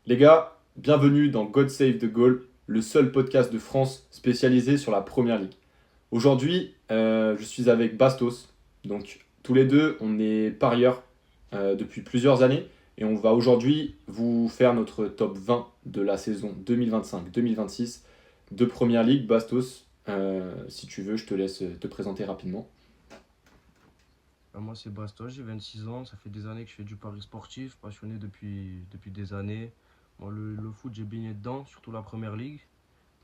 Les gars, bienvenue dans God Save the Goal, le seul podcast de France spécialisé sur la Première Ligue. Aujourd'hui, je suis avec Bastos. Donc, tous les deux, on est parieurs depuis plusieurs années et on va aujourd'hui vous faire notre top 20 de la saison 2025-2026 de Première Ligue. Bastos, si tu veux, je te laisse te présenter rapidement. Moi, c'est Basto, j'ai 26 ans. Ça fait des années que je fais du pari sportif, passionné depuis des années. Moi, le foot, j'ai baigné dedans, surtout la première ligue.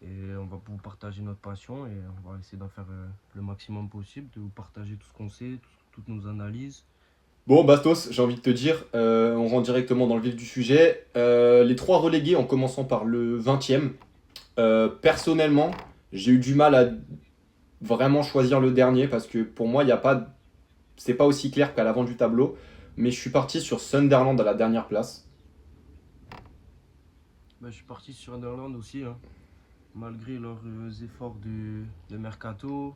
Et on va vous partager notre passion et on va essayer d'en faire le maximum possible, de vous partager tout ce qu'on sait, toutes nos analyses. Bon, Bastos, j'ai envie de te dire, on rentre directement dans le vif du sujet. Les trois relégués, en commençant par le 20e. Personnellement, j'ai eu du mal à vraiment choisir le dernier parce que pour moi, il y a pas, c'est pas aussi clair qu'à l'avant du tableau. Mais je suis parti sur Sunderland à la dernière place. Je suis parti sur Sunderland aussi, hein. Malgré leurs efforts de mercato.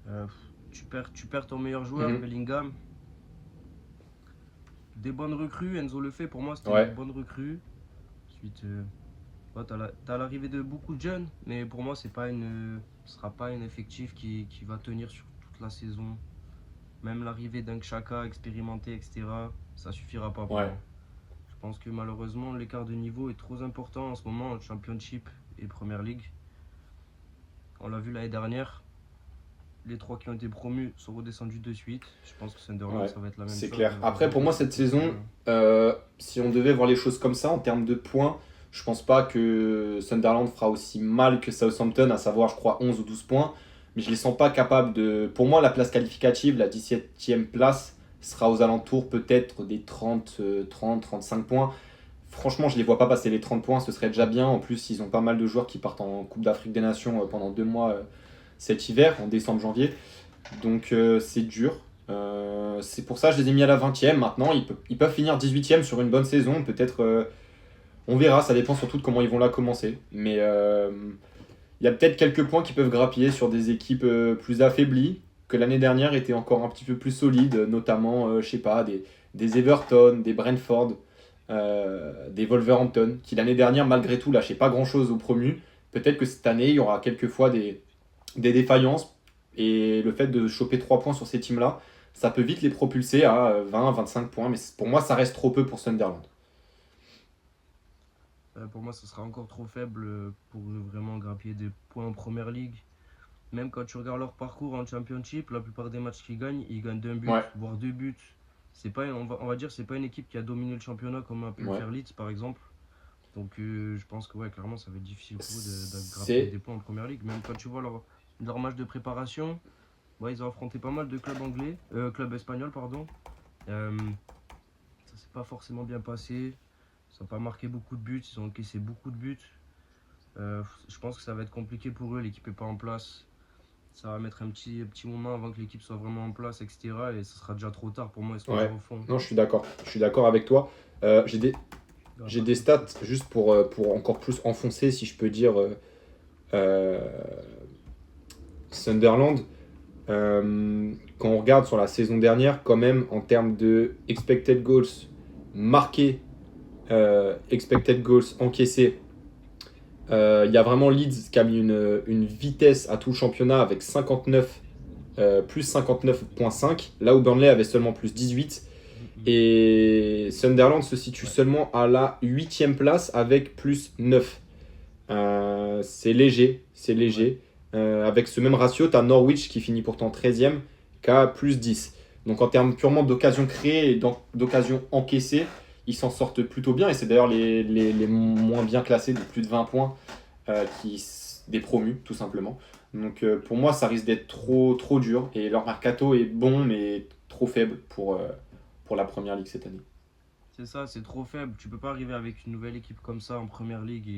Euh, tu perds ton meilleur joueur, Mhm. Bellingham. Des bonnes recrues, Enzo le fait, pour moi, c'était une Ouais, bonne recrue. Ensuite, ouais, t'as l'arrivée de beaucoup de jeunes, mais pour moi, ce sera pas un effectif qui va tenir sur toute la saison. Même l'arrivée d'un Xhaka expérimenté, etc., ça suffira pas pour ouais. moi. Je pense que malheureusement, l'écart de niveau est trop important en ce moment en Championship et Premier League. On l'a vu l'année dernière, les trois qui ont été promus sont redescendus de suite. Je pense que Sunderland, Ouais, ça va être la même c'est chose. clair. Après, pour moi, Malheureusement, cette pour cette saison, année, hein. si on devait voir les choses comme ça, en termes de points, je pense pas que Sunderland fera aussi mal que Southampton, à savoir, je crois, 11 ou 12 points. Mais je les sens pas capables de. Pour moi, la place qualificative, la 17e place, sera aux alentours peut-être des 35 points. Franchement, je les vois pas passer les 30 points, ce serait déjà bien. En plus, ils ont pas mal de joueurs qui partent en Coupe d'Afrique des Nations pendant 2 mois cet hiver, en décembre-janvier. Donc c'est dur. C'est pour ça que je les ai mis à la 20e. Maintenant, ils peuvent finir 18e sur une bonne saison. Peut-être, on verra, ça dépend surtout de comment ils vont la commencer. Mais il y a peut-être quelques points qui peuvent grappiller sur des équipes plus affaiblies, que l'année dernière étaient encore un petit peu plus solides, notamment, je sais pas, des Everton, des Brentford, des Wolverhampton, qui l'année dernière, malgré tout, lâchaient pas grand-chose au promu. Peut-être que cette année, il y aura quelquefois des défaillances. Et le fait de choper 3 points sur ces teams-là, ça peut vite les propulser à 20-25 points. Mais pour moi, ça reste trop peu pour Sunderland. Pour moi, ce sera encore trop faible pour vraiment grappiller des points en Première League. Même quand tu regardes leur parcours en Championship, la plupart des matchs qu'ils gagnent, ils gagnent d'un but, Ouais, voire deux buts. On va dire c'est pas une équipe qui a dominé le championnat comme a pu le ouais. faire Leeds par exemple. Donc je pense que ouais, clairement ça va être difficile pour eux de grappiller C'est. des points en Première Ligue. Même quand tu vois leur match de préparation, ouais, ils ont affronté pas mal de clubs anglais, clubs espagnols pardon. Euh, Ça s'est pas forcément bien passé. Ils n'ont pas marqué beaucoup de buts, ils ont encaissé beaucoup de buts. Je pense que ça va être compliqué pour eux, l'équipe est pas en place. Ça va mettre un petit moment avant que l'équipe soit vraiment en place, etc. Et ce sera déjà trop tard pour moi, ils seront déjà Ouais. au fond. Non, je suis d'accord. Je suis d'accord avec toi. Il n'y aura J'ai pas des trop de stats chance. juste pour encore plus enfoncer, si je peux dire, euh, Sunderland. Quand on regarde sur la saison dernière, quand même, en termes de expected goals marqués, expected goals encaissés, il y a vraiment Leeds qui a mis une vitesse à tout le championnat avec 59, plus 59,5, là où Burnley avait seulement plus 18. Mhm. Et Sunderland se situe Ouais. seulement à la 8e place avec plus 9. C'est léger, c'est Ouais. léger. Avec ce même ratio, tu as Norwich qui finit pourtant 13e, qui a plus 10. Donc en termes purement d'occasion créée et d'occasion encaissée, ils s'en sortent plutôt bien. Et c'est d'ailleurs les moins bien classés de plus de 20 points des promus, tout simplement. Donc pour moi, ça risque d'être trop dur. Et leur mercato est bon, mais trop faible pour la première ligue cette année. C'est ça, c'est trop faible. Tu peux pas arriver avec une nouvelle équipe comme ça en première ligue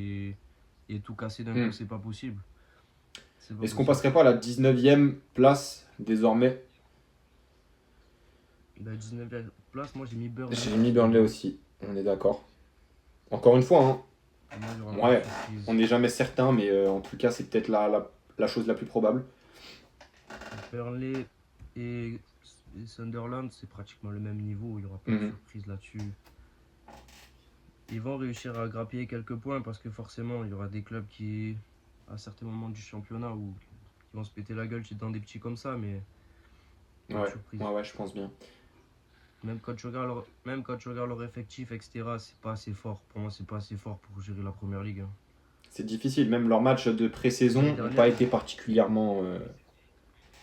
et tout casser d'un coup, Hmm. c'est pas possible. C'est pas Est-ce qu'on possible. passerait pas à la 19e place désormais? La 19e place, moi j'ai mis J'ai Burnley mis Burnley personnellement. aussi, on est d'accord. Encore une fois, hein, Pour moi, il y aura pas de ouais, on surprise. n'est jamais certain, mais en tout cas, c'est peut-être la chose la plus probable. Burnley et Sunderland, c'est pratiquement le même niveau. Il n'y aura pas de Mhm. surprise là-dessus. ils vont réussir à grappiller quelques points parce que forcément, il y aura des clubs qui, à certains moments du championnat, qui vont se péter la gueule dans des petits comme ça, mais pas de Ouais, surprise. ouais, je pense bien. Même quand tu regardes leur effectif, etc., c'est pas assez fort. Pour moi, c'est pas assez fort pour gérer la première ligue, hein. C'est difficile, même leurs matchs de L'année pré-saison n'ont pas dernière, été particulièrement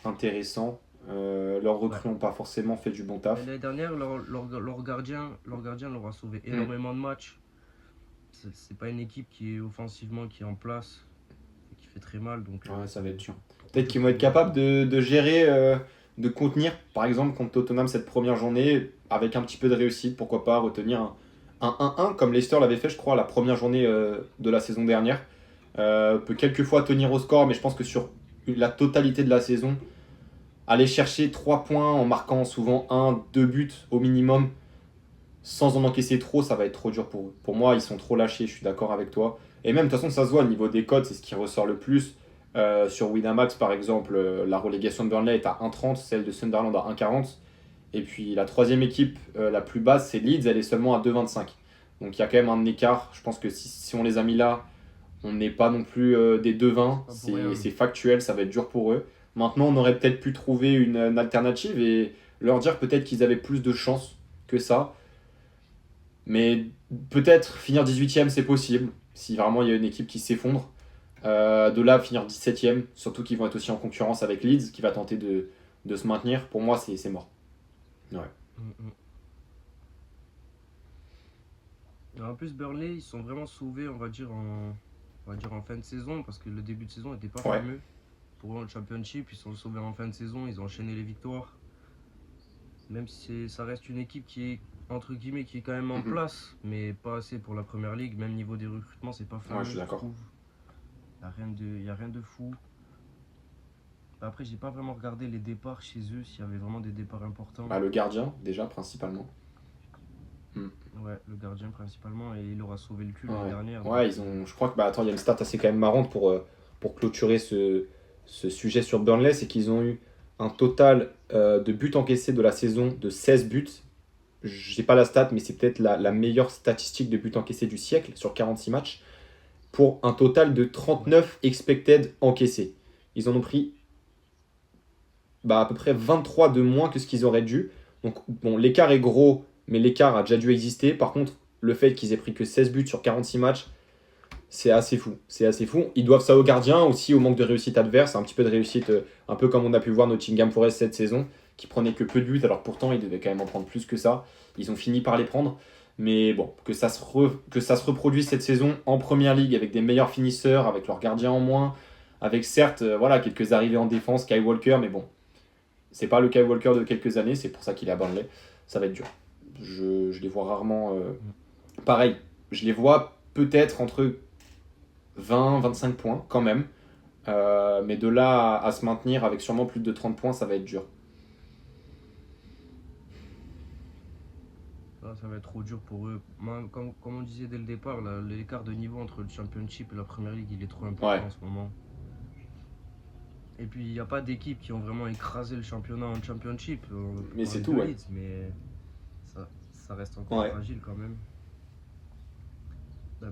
intéressants. Leurs ouais. recrues n'ont pas forcément fait du bon taf. L'année dernière, leur gardien leur a sauvé Mm. énormément de matchs. C'est pas une équipe qui est offensivement qui est en place et qui fait très mal. Donc, Ouais, ça va être dur. trop Peut-être dur qu'ils vont pour être eux. capables de gérer, de contenir, par exemple, contre Tottenham cette première journée, avec un petit peu de réussite, pourquoi pas retenir un 1-1, comme Leicester l'avait fait, je crois, la première journée de la saison dernière. Peut quelquefois tenir au score, mais je pense que sur la totalité de la saison, aller chercher 3 points en marquant souvent un 2 buts au minimum, sans en encaisser trop, ça va être trop dur pour eux. Pour moi, ils sont trop lâchés, je suis d'accord avec toi. Et même, de toute façon, ça se voit au niveau des codes, c'est ce qui ressort le plus. Sur Winamax, par exemple, la relégation de Burnley est à 1,30, celle de Sunderland à 1,40. Et puis la troisième équipe la plus basse, c'est Leeds, elle est seulement à 2,25. Donc il y a quand même un écart. Je pense que si on les a mis là, on n'est pas non plus des 2,20. C'est pas pour C'est rien. c'est factuel, ça va être dur pour eux. Maintenant, on aurait peut-être pu trouver une alternative et leur dire peut-être qu'ils avaient plus de chances que ça. Mais peut-être finir 18ème, c'est possible, si vraiment il y a une équipe qui s'effondre. De là, finir 17ème, surtout qu'ils vont être aussi en concurrence avec Leeds, qui va tenter de se maintenir. Pour moi, c'est mort. Ouais. Mm, mm. Et en plus, Burnley, ils sont vraiment sauvés, on va dire en fin de saison, parce que le début de saison n'était pas Ouais. fameux. Pour eux, le Championship, ils sont sauvés en fin de saison, ils ont enchaîné les victoires. Même si ça reste une équipe qui est, entre guillemets, qui est quand même en Mhm. place, mais pas assez pour la première ligue. Même niveau des recrutements, c'est pas Ouais, je fameux, suis je d'accord. trouve. Y a rien de fou. Après, j'ai pas vraiment regardé les départs chez eux, s'il y avait vraiment des départs importants. Bah, le gardien, déjà, principalement. Hmm. Ouais, le gardien principalement, et il aura sauvé le cul l'année Ouais. dernière. Ouais, Donc, ils ont. Je crois que. Bah, attends, il y a une stat assez quand même marrante pour clôturer ce sujet sur Burnley, c'est qu'ils ont eu un total de buts encaissés de la saison de 16 buts. J'ai pas la stat, mais c'est peut-être la meilleure statistique de buts encaissés du siècle sur 46 matchs, pour un total de ouais. 39 expected encaissés. Ils en ont pris bah, à peu près 23 de moins que ce qu'ils auraient dû. Donc, bon, l'écart est gros, mais l'écart a déjà dû exister. Par contre, le fait qu'ils aient pris que 16 buts sur 46 matchs, c'est assez fou. C'est assez fou. Ils doivent ça au gardien, aussi au manque de réussite adverse, un petit peu de réussite, un peu comme on a pu voir Nottingham Forest cette saison, qui prenait que peu de buts, alors pourtant ils devaient quand même en prendre plus que ça. Ils ont fini par les prendre. Mais bon, que ça se reproduise cette saison en première ligue avec des meilleurs finisseurs, avec leurs gardiens en moins, avec certes voilà, quelques arrivées en défense, Kyle Walker, mais bon, c'est pas le Kyle Walker de quelques années, c'est pour ça qu'il est à Burnley. Ça va être dur. Je les vois rarement. Mm. Pareil, je les vois peut-être entre 20-25 points quand même. Mais de là à se maintenir avec sûrement plus de 30 points, ça va être dur. Ça va être trop dur pour eux. Moi, comme on disait dès le départ, l'écart de niveau entre le Championship et la Première Ligue, il est trop Ouais, important en ce moment. Et puis, il n'y a pas d'équipes qui ont vraiment écrasé le championnat en Championship. On peut mais c'est parler tout, de ouais. Leeds, mais ça reste encore Ouais. fragile quand même.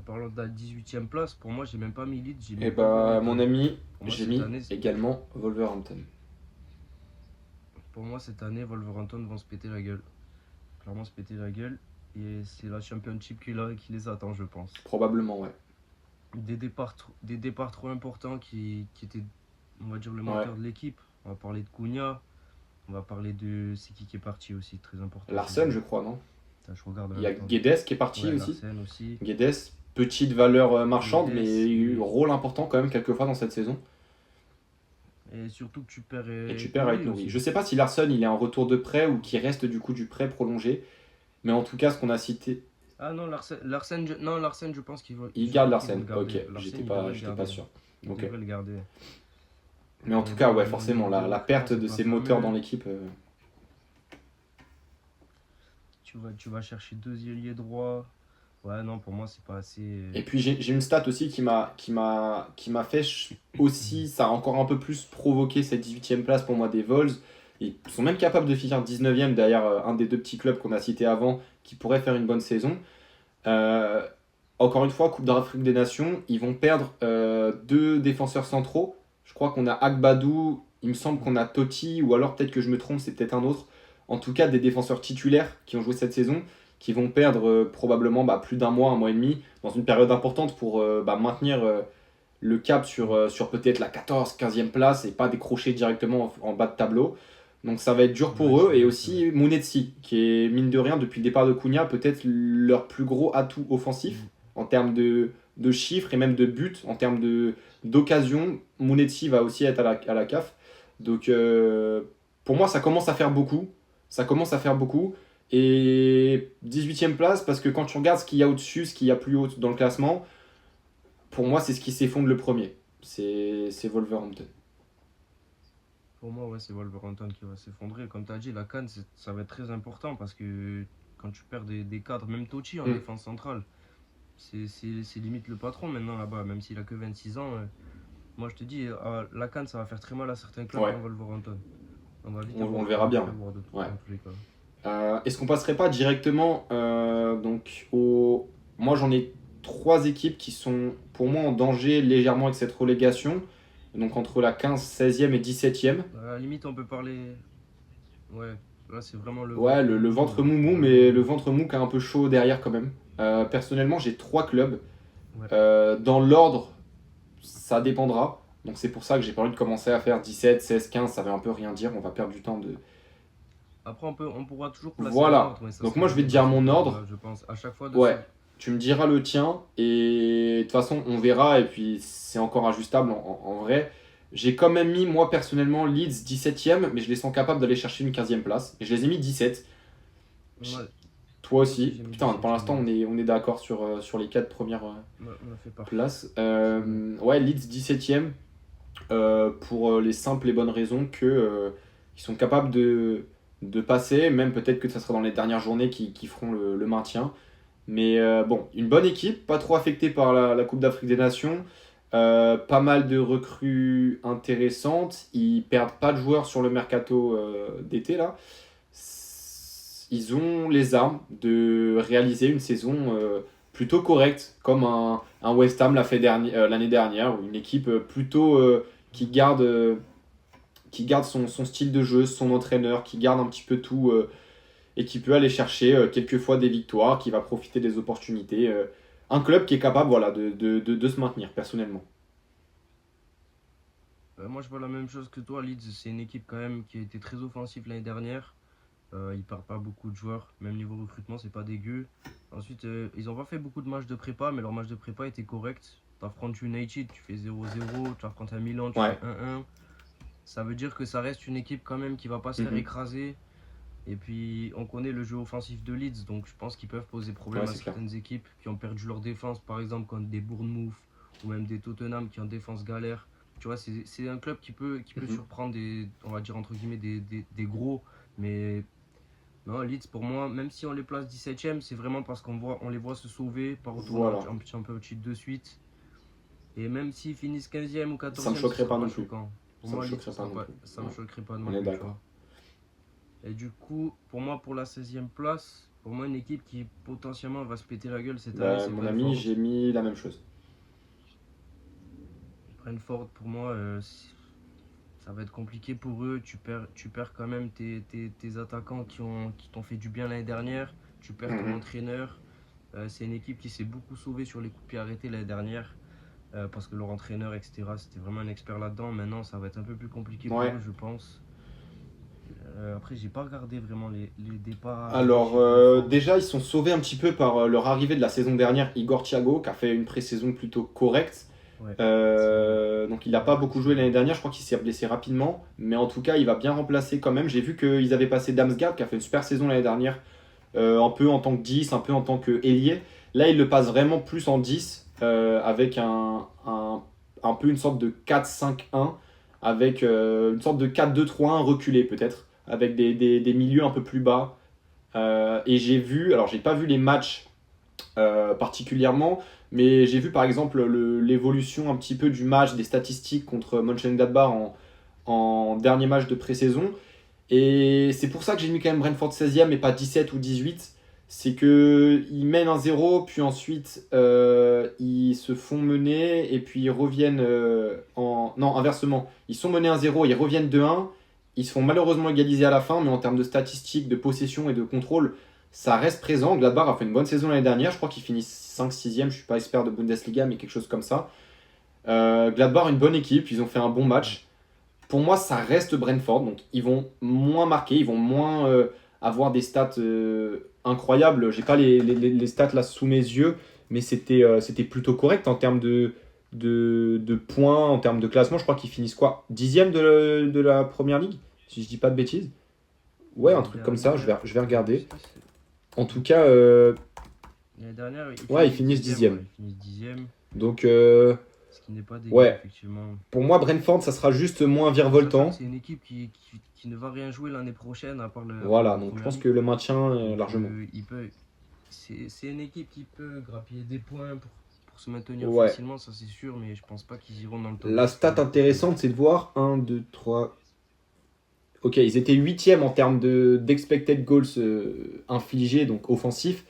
Parlant de la 18ème place, pour moi, j'ai même pas mis Leeds, j'ai mis Et bah, mon Wolverhampton. ami, Pour moi, j'ai cette mis année, également Wolverhampton. pour moi, cette année, Wolverhampton vont se péter la gueule. Clairement se péter la gueule. Et c'est la Championship qui les attend, je pense. Probablement, ouais. Des départs trop importants qui étaient, on va dire, le Ouais. moteur de l'équipe. On va parler de Cunha, on va parler de. C'est qui est parti aussi, très important chez Larsen, eux. je crois, non? Putain, je regarde en Il y a même temps. Guedes qui est parti Ouais, aussi. Larsen aussi. Guedes, petite valeur marchande, mais Guedes. rôle important quand même quelquefois dans cette saison. Et surtout que tu perds Et tu perds Ait Nouri Nouri. aussi. Je sais pas si Larson il est en retour de prêt ou qu'il reste du coup du prêt prolongé, mais en tout cas ce qu'on a cité, Ah non, Larsen, je pense il garde qu'ils vont Larsen. le Ok, garder. Larsen, j'étais ils pas, devraient le j'étais pas garder. sûr. Ils Ok. devraient le garder. Mais en Mais tout cas, bon, ouais, forcément, les la recrutements, perte c'est de pas ces moteurs dans fameux. l'équipe. Tu vas chercher deux ailiers droits. Ouais, non, pour moi, c'est pas assez. Et puis j'ai une stat aussi qui m'a fait aussi, ça a encore un peu plus provoqué cette 18e place pour moi des Vols. Ils sont même capables de finir 19e derrière un des deux petits clubs qu'on a cités avant qui pourrait faire une bonne saison. encore une fois, Coupe d'Afrique des Nations, ils vont perdre deux défenseurs centraux. Je crois qu'on a Agbadou, il me semble qu'on a Totti, ou alors peut-être que je me trompe, c'est peut-être un autre. En tout cas, des défenseurs titulaires qui ont joué cette saison, qui vont perdre probablement plus d'un mois, un mois et demi, dans une période importante pour maintenir le cap sur peut-être la 14, 15e place et pas décrocher directement en bas de tableau. Donc ça va être dur Ouais, pour eux. c'est Et vrai, c'est vrai. aussi Mounetsi, qui est mine de rien, depuis le départ de Cunha, peut-être leur plus gros atout offensif Mm. en termes de chiffres et même de buts, en termes d'occasion. Mounetsi va aussi être à la CAF. Donc pour moi, ça commence à faire beaucoup. Ça commence à faire beaucoup. Et 18e place, parce que quand tu regardes ce qu'il y a au-dessus, ce qu'il y a plus haut dans le classement, pour moi, c'est ce qui s'effondre le premier. C'est Wolverhampton. Pour moi, ouais, c'est Wolverhampton qui va s'effondrer. Comme tu as dit, la CAN, ça va être très important parce que quand tu perds des cadres, même Totti en Mm. défense centrale, c'est limite le patron maintenant là-bas, même s'il a que 26 ans. Moi, je te dis, la CAN, ça va faire très mal à certains clubs Ouais, comme Wolverhampton. On va vite on avoir le peur verra de les bien. revoir Ouais. dans tous les cas. Est-ce qu'on passerait pas directement donc au... Moi, j'en ai trois équipes qui sont pour moi en danger légèrement avec cette relégation. Donc entre la 15, 16e et 17e. À la limite, on peut parler. Ouais, là, c'est vraiment le Ouais, ventre le mou. ventre mou mou, Vraiment. mais le ventre mou qui est un peu chaud derrière quand même. Personnellement, j'ai trois clubs. Ouais. Dans l'ordre, ça dépendra. Donc c'est pour ça que j'ai pas envie de commencer à faire 17, 16, 15, ça veut un peu rien dire, on va perdre du temps de... Après, on pourra toujours placer un Voilà. ordre, mais ça Donc moi sera je vais te dans dire cet mon ordre. ordre-là, je pense. À chaque fois de Ouais. ce. Tu me diras le tien et de toute façon on verra et puis c'est encore ajustable en vrai. J'ai quand même mis moi personnellement Leeds 17e mais je les sens capables d'aller chercher une 15e place. Et je les ai mis 17. Ouais, Toi moi aussi, aussi. j'ai mis Putain, pour 17 e. l'instant on est d'accord sur les quatre premières On a fait parfait. places. Parfaitement. Ouais, Leeds 17e pour les simples et bonnes raisons que ils sont capables de passer, même peut-être que ça sera dans les dernières journées qui feront le maintien. Mais bon, une bonne équipe, pas trop affectée par la Coupe d'Afrique des Nations. Pas mal de recrues intéressantes. Ils perdent pas de joueurs sur le mercato d'été là. Ils ont les armes de réaliser une saison plutôt correcte, comme un West Ham l'a fait l'année dernière, une équipe plutôt qui garde son style de jeu, son entraîneur, qui garde un petit peu tout et qui peut aller chercher quelquefois des victoires, qui va profiter des opportunités. Un club qui est capable voilà, de se maintenir, personnellement. Moi, je vois la même chose que toi. Leeds, c'est une équipe quand même qui a été très offensive l'année dernière. Ils perdent pas beaucoup de joueurs. Même niveau recrutement, c'est pas dégueu. Ensuite, ils ont pas fait beaucoup de matchs de prépa, mais leur match de prépa était correct. Tu affrontes United, tu fais 0-0. Tu affrontes un Milan, tu Ouais. fais 1-1. Ça veut dire que ça reste une équipe quand même qui va pas se faire Mhm. écraser. Et puis, on connaît le jeu offensif de Leeds, donc je pense qu'ils peuvent poser Ouais, problème à c'est clair. certaines équipes qui ont perdu leur défense, par exemple, contre des Bournemouth ou même des Tottenham qui en défense galère. Tu vois, c'est un club qui peut Mhm. surprendre on va dire entre guillemets, des gros. Mais non, Leeds, pour moi, même si on les place 17e, c'est vraiment parce on les voit se sauver, pas retourner Voilà. en Championship de suite. Et même s'ils finissent 15e ou Ça me 14e, ce choquerait sera pas pas non plus. choquant. Pour Ça me moi, Leeds, choquerait pas non plus. ça me Ouais. choquerait pas On non est plus, tu vois. d'accord. Et du coup, pour moi, pour la 16e place, pour moi, une équipe qui potentiellement va se péter la gueule cette année, Bah, c'est mon ami, Brentford. j'ai mis la même chose. Brentford, pour moi, ça va être compliqué pour eux. Tu perds quand même tes attaquants qui t'ont fait du bien l'année dernière. Tu perds ton Mhm. entraîneur. C'est une équipe qui s'est beaucoup sauvée sur les coups de pied arrêtés l'année dernière. Parce que leur entraîneur, etc., c'était vraiment un expert là-dedans. Maintenant, ça va être un peu plus compliqué pour eux, Ouais. je pense. Après, j'ai pas regardé vraiment les départs arrivés Alors, chez Brentford. déjà, ils sont sauvés un petit peu par leur arrivée de la saison dernière, Igor Thiago, qui a fait une pré-saison plutôt correcte. Ouais, c'est vrai. Donc, il n'a Bonne pas beaucoup joué l'année pré-saison. dernière, je crois qu'il s'est blessé rapidement. Mais en tout cas, il va bien remplacer quand même. J'ai vu qu'ils avaient passé Damsgaard, qui a fait une super saison l'année dernière, un peu en tant que 10, un peu en tant que ailier. Là, il le passe vraiment plus en 10, avec un peu une sorte de 4-5-1, avec une sorte de 4-2-3-1 reculé peut-être, avec des milieux un peu plus bas. Et j'ai vu, alors j'ai pas vu les matchs particulièrement, mais j'ai vu par exemple l'évolution un petit peu du match, des statistiques contre Mönchengladbach en dernier match de pré-saison. Et c'est pour ça que j'ai mis quand même Brentford 16e et pas 17 ou 18. c'est qu'ils mènent 1-0, puis ensuite ils se font mener, et puis ils reviennent en... Non, inversement. Ils sont menés 1-0, ils reviennent 2-1, ils se font malheureusement égaliser à la fin, mais en termes de statistiques, de possession et de contrôle, ça reste présent. Gladbach a fait une bonne saison l'année dernière, je crois qu'ils finissent 5-6e, je ne suis pas expert de Bundesliga, mais quelque chose comme ça. Gladbach, une bonne équipe, ils ont fait un bon match. Pour moi, ça reste Brentford, donc ils vont moins marquer, ils vont moins avoir des stats incroyables. J'ai pas les stats là sous mes yeux, mais c'était plutôt correct en termes de points, en termes de classement. Je crois qu'ils finissent quoi? 10e de la première ligue, si je dis pas de bêtises. Ouais, un L'année truc comme ça, dernière, je vais je regarder. sais pas si En tout cas, l'année dernière, ouais, ils finissent 10e. ouais, ils finissent 10e, Donc, ce qui n'est pas dégueu, ouais, effectivement. pour moi, Brentford, ça sera juste moins Sachant virevoltant. que c'est une équipe qui ne va rien jouer l'année prochaine à part Voilà, la donc je première pense ligue. que le maintien, Donc, largement. c'est une équipe qui peut grappiller des points pour se maintenir Ouais. facilement, ça c'est sûr, mais je pense pas qu'ils iront dans le top La 10 stat l'année prochaine. intéressante, c'est de voir 1, 2, 3. Ok, ils étaient 8e en termes d'expected goals infligés, donc offensifs.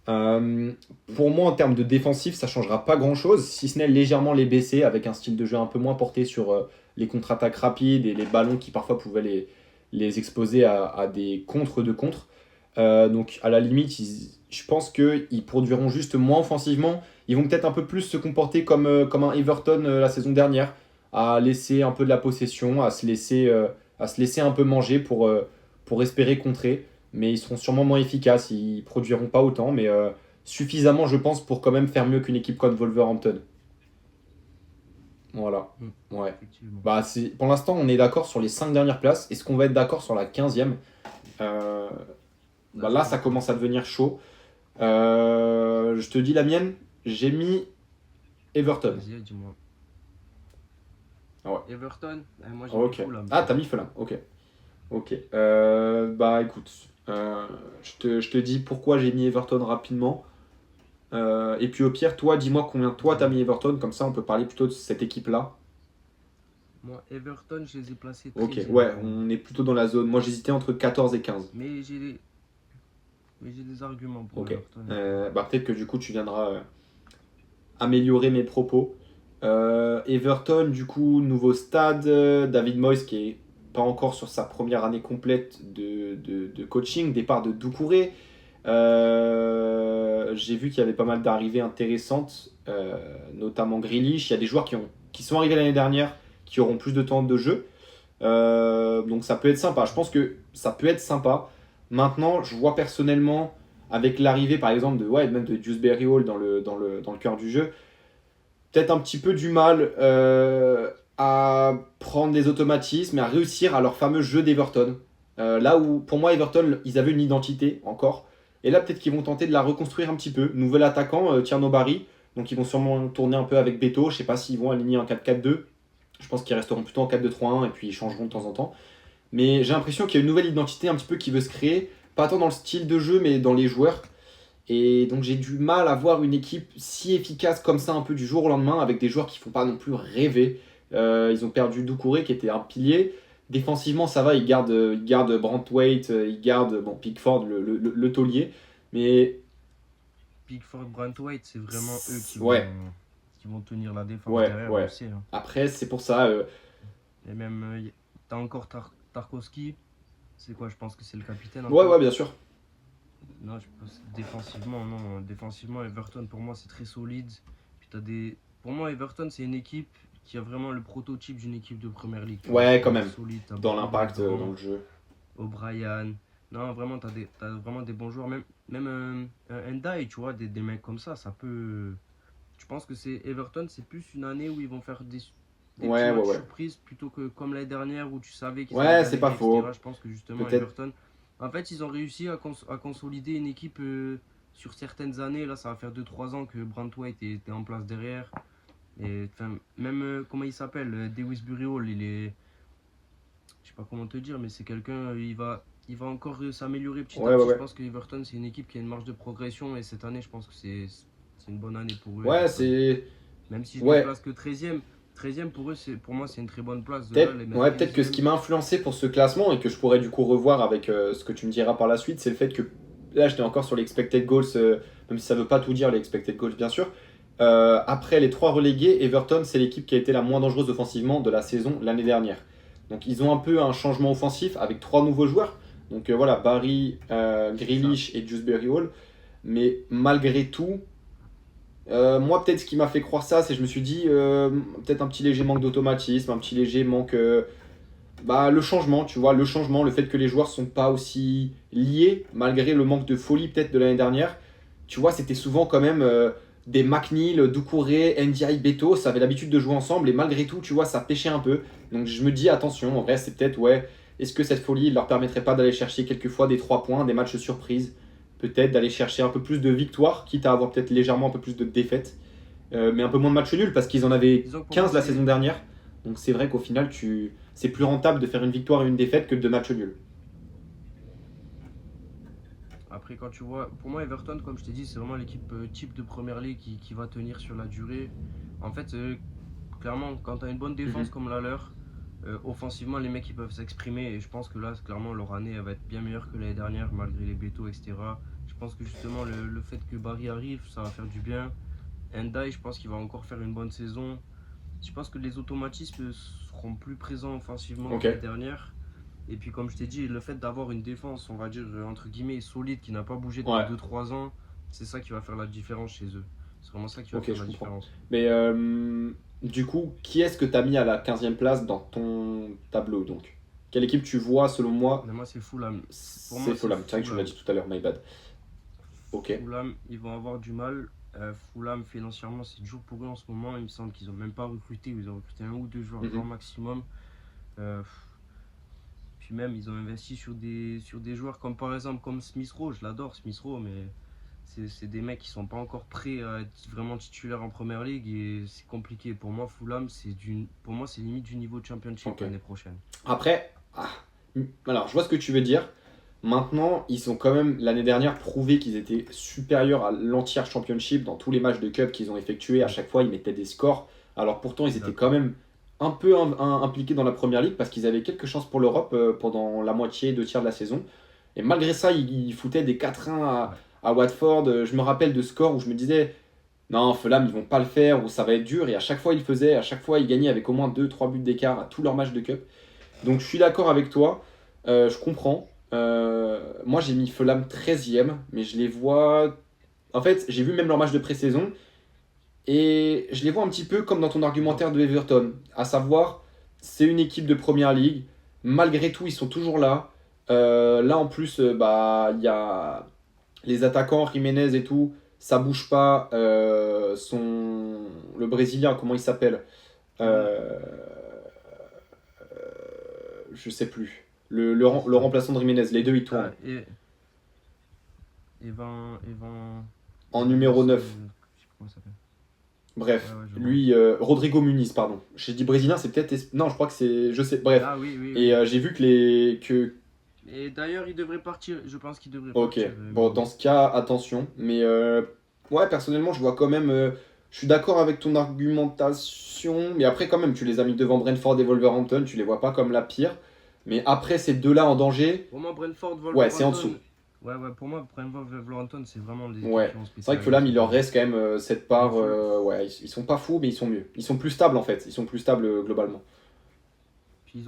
Euh, pour moi, en termes de défensif, ça ne changera pas grand-chose, si ce n'est légèrement les baisser avec un style de jeu un peu moins porté sur les contre-attaques rapides et les ballons qui parfois pouvaient les exposer à des contres de contre. Donc à la limite, je pense qu'ils produiront juste moins offensivement. Ils vont peut-être un peu plus se comporter comme un Everton la saison dernière, à laisser un peu de la possession, à se laisser un peu manger pour espérer contrer. Mais ils seront sûrement moins efficaces, ils produiront pas autant, mais suffisamment, je pense, pour quand même faire mieux qu'une équipe comme Wolverhampton. Voilà. Mm, Ouais. effectivement. Bah, pour l'instant, on est d'accord sur les 5 dernières places. Est-ce qu'on va être d'accord sur la 15e? Euh, Là, Bah je là, suis ça d'accord. commence à devenir chaud. Je te dis la mienne, j'ai mis Everton. Vas-y, dis-moi. Ah ouais. Everton, moi j'ai mis Ok. Fulham, Ah, tu t'as vois. mis Fulham. Ok. Ok. Bah écoute, je te dis pourquoi j'ai mis Everton rapidement. Et puis au pire, toi, dis-moi combien toi t'as Dis-moi. mis Everton, comme ça on peut parler plutôt de cette équipe-là. Moi, Everton, je les ai placés Ok, 13e ouais, pour moi. on est plutôt dans la zone. Moi j'hésitais entre 14 et 15. Mais j'ai des arguments pour Ok. Everton. Bah peut-être que du coup tu viendras améliorer mes propos. Everton, du coup, nouveau stade. David Moyes qui est pas encore sur sa première année complète de coaching. Départ de Doucouré. J'ai vu qu'il y avait pas mal d'arrivées intéressantes, notamment Grealish. Il y a des joueurs qui sont arrivés l'année dernière qui auront plus de temps de jeu. Donc ça peut être sympa. Je pense que ça peut être sympa. Maintenant, je vois personnellement, avec l'arrivée par exemple même de Dewsbury Hall dans le cœur du jeu, peut-être un petit peu du mal à prendre des automatismes et à réussir à leur fameux jeu d'Everton. Là où, pour moi, Everton, ils avaient une identité encore. Et là, peut-être qu'ils vont tenter de la reconstruire un petit peu. Nouvel attaquant, Tierno Barry. Donc, ils vont sûrement tourner un peu avec Beto. Je ne sais pas s'ils vont aligner en 4-4-2. Je pense qu'ils resteront plutôt en 4-2-3-1 et puis ils changeront de temps en temps. Mais j'ai l'impression qu'il y a une nouvelle identité un petit peu qui veut se créer. Pas tant dans le style de jeu, mais dans les joueurs. Et donc j'ai du mal à voir une équipe si efficace comme ça un peu du jour au lendemain avec des joueurs qui font pas non plus rêver. Ils ont perdu Doucouré qui était un pilier. Défensivement ça va, ils gardent Brantwaite, ils gardent Pickford le taulier. Mais Pickford, Brantwaite, c'est vraiment eux ouais, qui vont tenir la défense ouais, derrière, on le ouais. sait, hein. Après c'est pour ça, Et même, t'as encore Tarkowski. C'est quoi? Je pense que c'est le capitaine ouais, ouais, encore. bien sûr. Non, je pense défensivement, non. Défensivement, Everton, pour moi, c'est très solide. Puis Pour moi, Everton, c'est une équipe qui a vraiment le prototype d'une équipe de première ligue. Tu vois, Ouais, c'est quand vraiment même. solide. T'as Dans beaucoup l'impact, dans d'attaquants. le jeu. O'Brien. Non, vraiment, t'as vraiment des bons joueurs. Même un Ndiaye, tu vois, des mecs comme ça peut. Je pense que c'est Everton, c'est plus une année où ils vont faire des petits Ouais, ouais, matchs ouais. surprises plutôt que comme l'année dernière où tu savais qu'ils allaient Ouais, c'est pas galérer, etc. faux. Je pense que justement, Peut-être. Everton. En fait, ils ont réussi à consolider une équipe sur certaines années. Là, ça va faire 2 3 ans que Brantwaite était en place derrière. Et enfin, même, comment il s'appelle Dewsbury Hall, il est. Je sais pas comment te dire, mais c'est quelqu'un, il va encore s'améliorer petit à Ouais, ouais, petit. Je ouais. pense que Everton, c'est une équipe qui a une marge de progression. Et cette année, je pense que c'est une bonne année pour eux, Ouais, Everton. c'est. Même si je les Ouais. place que 13e, 13e pour eux, pour moi, c'est une très bonne place. De là, Peut-être les mettre ouais, peut-être que ce 15e. qui m'a influencé pour ce classement et que je pourrais du coup revoir avec ce que tu me diras par la suite, c'est le fait que là, j'étais encore sur les expected goals, même si ça veut pas tout dire, les expected goals, bien sûr. Après les 3 relégués, Everton, c'est l'équipe qui a été la moins dangereuse offensivement de la saison l'année dernière. Donc ils ont un peu un changement offensif avec 3 nouveaux joueurs. Donc voilà, Barry, C'est ça. Grealish et Dewsbury Hall. Mais malgré tout, moi peut-être ce qui m'a fait croire ça, c'est que je me suis dit peut-être un petit léger manque d'automatisme, un petit léger manque... le changement, tu vois, le changement, le fait que les joueurs sont pas aussi liés, malgré le manque de folie peut-être de l'année dernière. Tu vois, c'était souvent quand même des McNeil, Doucouré, Ndiaye, Beto, ça avait l'habitude de jouer ensemble et malgré tout, tu vois, ça pêchait un peu. Donc je me dis attention, en vrai, c'est peut-être, ouais, est-ce que cette folie ne leur permettrait pas d'aller chercher quelquefois des 3 points, des matchs surprises, peut-être d'aller chercher un peu plus de victoires, quitte à avoir peut-être légèrement un peu plus de défaites, mais un peu moins de matchs nuls parce qu'ils en avaient Disons que pour moi, 15 la c'est. saison dernière. Donc c'est vrai qu'au final, c'est plus rentable de faire une victoire et une défaite que de matchs nuls. Après, quand tu vois, pour moi, Everton, comme je t'ai dit, c'est vraiment l'équipe type de première ligue qui va tenir sur la durée. En fait, clairement, quand tu as une bonne défense Mhm. comme la leur, offensivement, les mecs ils peuvent s'exprimer. Et je pense que là, clairement, leur année elle va être bien meilleure que l'année dernière, malgré les bétos, etc. Je pense que justement, le fait que Barry arrive, ça va faire du bien. Endai, je pense qu'il va encore faire une bonne saison. Je pense que les automatismes seront plus présents offensivement que Ok. l'année dernière. Et puis, comme je t'ai dit, le fait d'avoir une défense, on va dire, entre guillemets, solide, qui n'a pas bougé depuis Ouais. 2 3 ans, c'est ça qui va faire la différence chez eux. C'est vraiment ça qui va Ok, faire je la comprends. différence. Mais du coup, qui est-ce que tu as mis à la 15e place dans ton tableau donc? Quelle équipe tu vois, selon moi? Mais moi, c'est Fulham. Pour C'est moi, c'est Fulham. C'est vrai que tu me l'as Fulham. dit tout à l'heure, my bad. Ok. Fulham, ils vont avoir du mal. Fulham, financièrement, c'est dur pour eux en ce moment. Il me semble qu'ils n'ont même pas recruté. Ils ont recruté 1 ou 2 joueurs grand Mhm. maximum. Euh, Puis même, ils ont investi sur des joueurs comme par exemple comme Smith Rowe. Je l'adore, Smith Rowe, mais c'est des mecs qui sont pas encore prêts à être vraiment titulaires en première ligue et c'est compliqué. Pour moi, Fulham, pour moi, c'est limite du niveau championship Ok. l'année prochaine. Après, alors je vois ce que tu veux dire. Maintenant, ils ont quand même l'année dernière prouvé qu'ils étaient supérieurs à l'entière championship dans tous les matchs de cup qu'ils ont effectués. À Oui, chaque fois, ils mettaient des scores. Alors pourtant, je ils suis étaient quand d'accord. même un peu impliqués dans la première ligue parce qu'ils avaient quelques chances pour l'Europe pendant la moitié, 2 tiers de la saison. Et malgré ça, ils foutaient des 4-1 Ouais. à Watford. Je me rappelle de scores où je me disais, non, Fulham, ils vont pas le faire, ou ça va être dur. Et à chaque fois, ils le faisaient. À chaque fois, ils gagnaient avec au moins 2 3 buts d'écart à tous leurs matchs de cup. Donc je suis d'accord avec toi, je comprends. Moi j'ai mis Fulham 13e, mais je les vois. En fait, j'ai vu même leur match de pré-saison, et je les vois un petit peu comme dans ton Ils ont. argumentaire de Everton, à savoir, c'est une équipe de première ligue, malgré tout, ils sont toujours là. Là en plus, il y a les attaquants, Jiménez et tout, ça bouge pas. Le Brésilien, comment il s'appelle? Hum, Euh, je sais plus. Qui Le ça? remplaçant de Jiménez, les deux ils tournent. Ah, En numéro Evanilson, 9. je sais plus comment il s'appelle. Ouais, Bref, ouais, je vois. lui, Rodrigo Muniz, pardon. J'ai dit brésilien, c'est peut-être. Non, je crois que c'est. Je sais, bref. Ah oui, oui, Et oui. j'ai vu que les. Que... Et d'ailleurs, il devrait partir. Je pense qu'il devrait Ok, partir, bon, dans Muniz. ce cas, attention. Mais ouais, personnellement, je vois quand même. Je suis d'accord avec ton argumentation. Mais après, quand même, tu les as mis devant Brentford et Wolverhampton, tu les vois pas comme la pire. Mais après ces deux-là en danger, Pour moi, Brentford, ouais, c'est en dessous. Wolverhampton. Ouais, ouais, pour moi, Brentford, Wolverhampton, c'est vraiment les équipes Ouais, qui vont se c'est péter vrai que la gueule Fulham, il cette leur année. reste quand même cette Mais part. Ouais, ils sont pas fous, mais ils sont mieux. Ils sont plus stables en fait. Ils sont plus stables globalement. Puis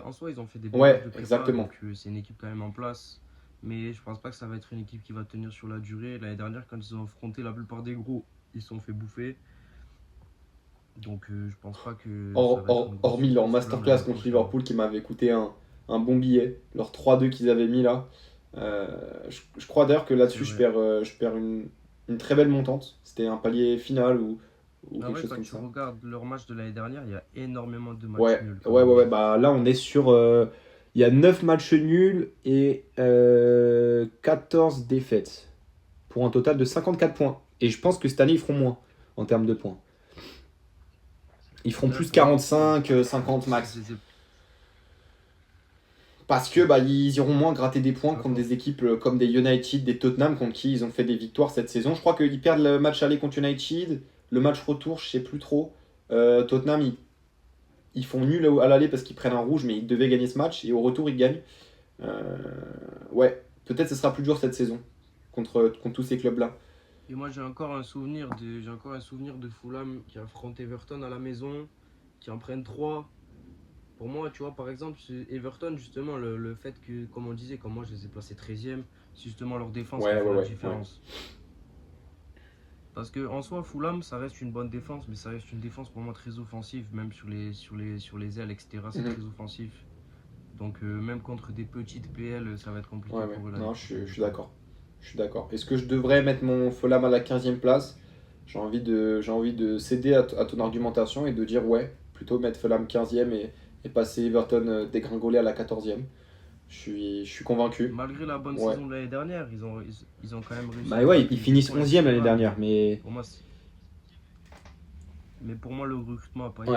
en soi, ils ont fait des bons matchs Ouais, de prépa, exactement. donc c'est une équipe quand même en place. Mais je pense pas que ça va être une équipe qui va tenir sur la durée. L'année dernière, quand ils ont affronté la plupart des gros, ils se sont fait bouffer. Donc je pense pas que ça va être une grosse Hormis leur surprise Fulham l'année masterclass contre prochaine. Liverpool qui m'avait coûté un bon billet, leur 3-2 qu'ils avaient mis là. Je crois d'ailleurs que C'est là-dessus, vrai. je perds une très belle montante. C'était un palier final ou Ah quelque ouais, chose quand comme tu ça. regardes leur match de l'année dernière, il y a énormément de matchs Ouais, nuls quand ouais, même, ouais, hein. ouais. Bah, là, on est sur. Il y a 9 matchs nuls et 14 défaites. Pour un total de 54 points. Et je pense que cette année, ils feront moins en termes de points. Ils feront Ouais, plus pour moi aussi, hein. 45, 50 C'est max. des Parce que ils iront moins gratter des points contre Attends. des équipes comme des United, des Tottenham, contre qui ils ont fait des victoires cette saison. Je crois qu'ils perdent le match aller contre United, le match retour, je sais plus trop. Tottenham, ils font nul à l'aller parce qu'ils prennent un rouge, mais ils devaient gagner ce match, et au retour, ils gagnent. Ouais, peut-être ce sera plus dur cette saison. contre tous ces clubs-là. Et moi, j'ai encore un souvenir de Fulham qui affronte Everton à la maison, qui en prennent 3. Pour moi, tu vois, par exemple, Everton, justement, le fait que, comme on disait, comme moi je les ai placés 13e, c'est justement leur défense qui a Ouais, fait ouais, la ouais, ouais. différence. Parce que en soi, Fulham, ça reste une bonne défense, mais ça reste une défense pour moi très offensive, même sur les ailes, etc. C'est Mhm. très offensif. Donc, même contre des petites PL, ça va être compliqué Ouais, ouais. pour eux l'année Non, prochaine, je je suis pense. d'accord. Je suis d'accord. Est-ce que je devrais mettre mon Fulham à la 15e place? J'ai envie de céder à ton argumentation et de dire ouais, plutôt mettre Fulham 15e et passer Everton dégringoler à la 14e. Je suis convaincu. Malgré la bonne Ouais. saison de l'année dernière, ils ont quand même réussi Bah à ouais, ils grappiller des finissent points, 11e l'année etc. dernière, mais Pour moi, mais pour moi, le recrutement ouais.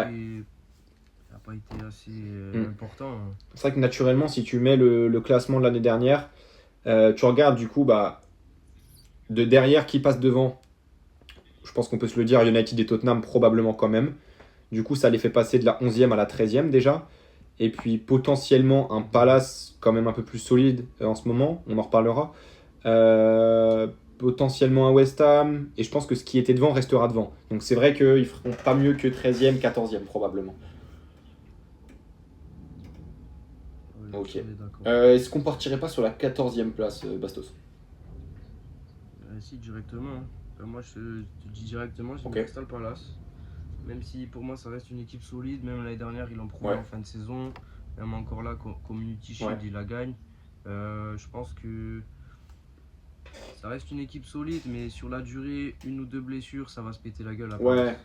a pas été assez Mm. important. C'est vrai que naturellement, si tu mets le classement de l'année dernière, tu regardes du coup bah, de derrière qui passe devant. Je pense qu'on peut se le dire, United et Tottenham probablement quand même. Du coup, ça les fait passer de la 11e à la 13e déjà. Et puis potentiellement un Mhm. Palace quand même un peu plus solide en ce moment, on en reparlera. Euh, Potentiellement un West Ham. Et je pense que ce qui était devant restera devant. Donc c'est vrai qu'ils feront pas mieux que 13e, 14e probablement. Ouais, Ok. là-dessus, on est d'accord. Est-ce qu'on partirait pas sur la 14e place, Bastos? Si, directement, hein. Moi, je te dis directement, j'ai mis Ok. Crystal Palace. Même si pour moi, ça reste une équipe solide. Même l'année dernière, ils l'ont prouvé Ouais. en fin de saison. Même encore là, Community Ouais. Shield, ils la gagnent. Je pense que ça reste une équipe solide, mais sur la durée, une ou deux blessures, ça va se péter la gueule à Ouais. Palace.